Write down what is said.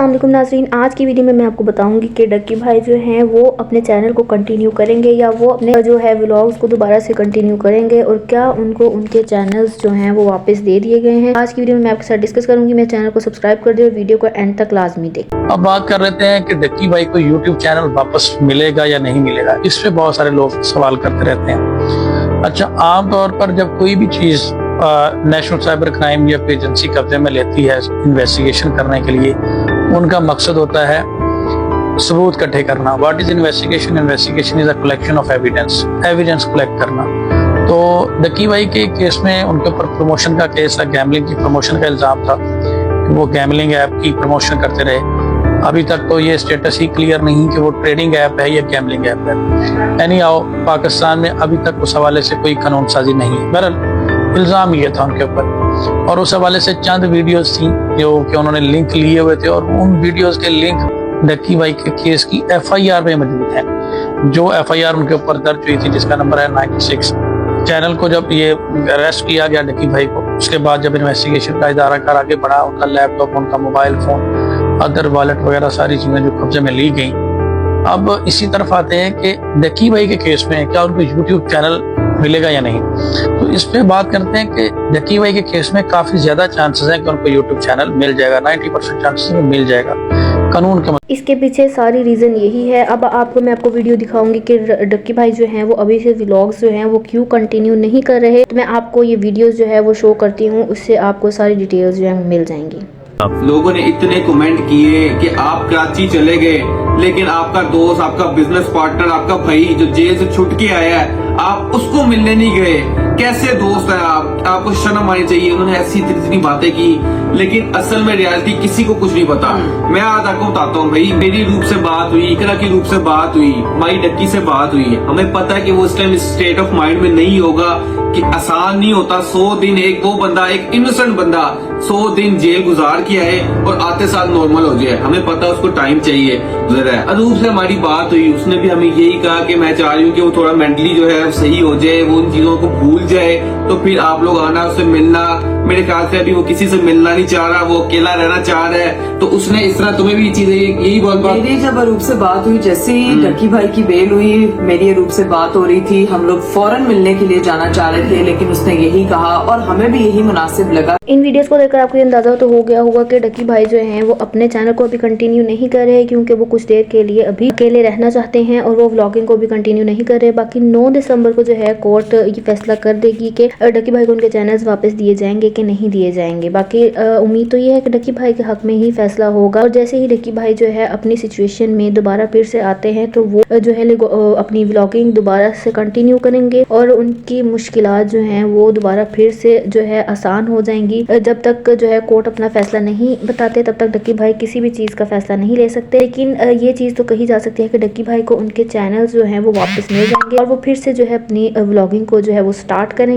अस्सलामुअलैकुम नाज़रीन, आज की वीडियो में मैं आपको बताऊंगी कि डक्की भाई जो हैं वो अपने चैनल को कंटिन्यू करेंगे या वो अपने जो है व्लॉग्स को दोबारा से कंटिन्यू करेंगे और क्या उनको उनके चैनल्स जो हैं वो वापस दे दिए गए हैं। आज की वीडियो में मैं आपके साथ डिस्कस करूंगी। मेरे चैनल को सब्सक्राइब कर दे और वीडियो को एंड तक लाजमी देखें। अब बात कर लेते हैं कि डक्की भाई को यूट्यूब चैनल वापस मिलेगा या नहीं मिलेगा। इस पे बहुत सारे लोग सवाल करते रहते हैं। अच्छा, आमतौर पर जब कोई भी चीज नेशनल साइबर क्राइम या कोई एजेंसी कब्जे में लेती है इन्वेस्टिगेशन करने के लिए, उनका मकसद होता है सबूत इकट्ठे करना। What is investigation? Investigation is a collection of evidence collect करना। तो डक्की भाई के केस में उनके ऊपर प्रमोशन का केस है, गैमलिंग की प्रमोशन का इल्जाम था कि वो गैमलिंग ऐप की प्रमोशन करते रहे। अभी तक तो ये स्टेटस ही क्लियर नहीं कि वो ट्रेडिंग ऐप है या गैमलिंग ऐप है। एनी हाउ, पाकिस्तान में अभी तक उस हवाले से कोई कानून साजी नहीं है। बहरहाल इल्जाम ये था उनके ऊपर, और उस हवाले से चंद वीडियोस थी जो कि उन्होंने लिंक लिए हुए थे, और उन वीडियोस के लिंक डक्की भाई के केस की FIR में मौजूद हैं। जो FIR उनके ऊपर दर्ज हुई थी जिसका नंबर है 96। चैनल को जब ये अरेस्ट किया गया डक्की भाई को, उसके बाद जब इन्वेस्टिगेशन का इदारा कर आगे बढ़ा, उनका लैपटॉप, उनका मोबाइल फोन, अदर वॉलेट वगैरह सारी चीजें जो कब्जे में ली गई। अब इसी तरफ आते हैं कि डक्की भाई के केस में क्या उनको यूट्यूब चैनल मिलेगा या नहीं। तो इस पे बात करते हैं कि डक्की भाई के केस में काफी ज्यादा चांसेस हैं कि उनको यूट्यूब चैनल मिल जाएगा। 90% चांसेस में मिल जाएगा कानून के। इसके पीछे सारी रीज़न यही है। अब मैं आपको वीडियो दिखाऊंगी कि डक्की भाई जो हैं वो अभी से व्लॉग्स जो हैं वो क्यों कंटिन्यू नहीं कर रहे। तो मैं आपको ये वीडियोस जो है वो शो करती हूँ, उससे आपको सारी डिटेल्स जो है मिल जाएंगी। लोगों ने इतने कमेंट किए कि आप कराची चले गए, लेकिन आपका दोस्त, आपका बिजनेस पार्टनर, आपका भाई जो जेल से छुट के आया है, आप उसको मिलने नहीं गए। कैसे दोस्त है आप? आपको शर्म आनी चाहिए। उन्होंने ऐसी इतनी बातें की, लेकिन असल में रियलिटी किसी को कुछ नहीं पता। मैं आज आपको बताता हूँ भाई, मेरी रूप से बात हुई, इकरा की रूप से बात हुई, माई डक्की से बात हुई। हमें पता है कि वो इस टाइम स्टेट ऑफ माइंड में नहीं होगा, कि आसान नहीं होता 100 दिन एक वो बंदा, एक इनोसेंट बंदा 100 दिन जेल गुजार किया है और आते साथ नॉर्मल हो जाए। हमें पता उसको टाइम चाहिए। अनूप से हमारी बात हुई, उसने भी हमें यही कहा कि मैं चाह रही हूँ कि वो थोड़ा मेंटली जो है सही हो जाए, वो उन चीजों को भूल जाए, तो फिर आप लोग आना, उससे मिलना। मेरे ख्याल से अभी वो किसी से मिलना नहीं चाह रहा, वो अकेला रहना चाह रहा है। तो उसने इस तरह तुम्हें भी चीजें यही बहुत बात। मेरी जब अरूप से बात हुई, जैसे ही डक्की भाई की बेल हुई, मेरी अरूप से बात हो रही थी। हम लोग फौरन मिलने के लिए जाना चाह रहे थे, लेकिन उसने यही कहा और हमें भी यही मुनासिब लगा। इन वीडियोस को देखकर आपको अंदाजा तो हो गया होगा कि डक्की भाई जो हैं वो अपने चैनल को अभी कंटिन्यू नहीं कर रहे, क्योंकि वो कुछ देर के लिए अभी अकेले रहना चाहते हैं और वो व्लॉगिंग को भी कंटिन्यू नहीं कर रहे। बाकी 9 दिसंबर को जो है कोर्ट ये फैसला कर देगी कि डक्की भाई को उनके चैनल्स वापस दिए जाएंगे कि नहीं दिए जाएंगे। बाकी उम्मीद तो ये है कि डक्की भाई के हक में ही फैसला होगा, और जैसे ही डक्की भाई जो है अपनी सिचुएशन में दोबारा फिर से आते हैं तो वो जो है अपनी व्लॉगिंग दोबारा से कंटिन्यू करेंगे और उनकी मुश्किलात जो हैं वो दोबारा फिर से जो है आसान हो जाएंगी। जब तक जो है कोर्ट अपना फैसला नहीं बताते तब तक डक्की भाई किसी भी चीज़ का फैसला नहीं ले सकते। लेकिन ये चीज़ तो कही जा सकती है कि डक्की भाई को उनके चैनल्स जो हैं वो वापस मिल जाएंगे और वो फिर से जो है अपनी व्लॉगिंग को जो है वो स्टार्ट करेंगे।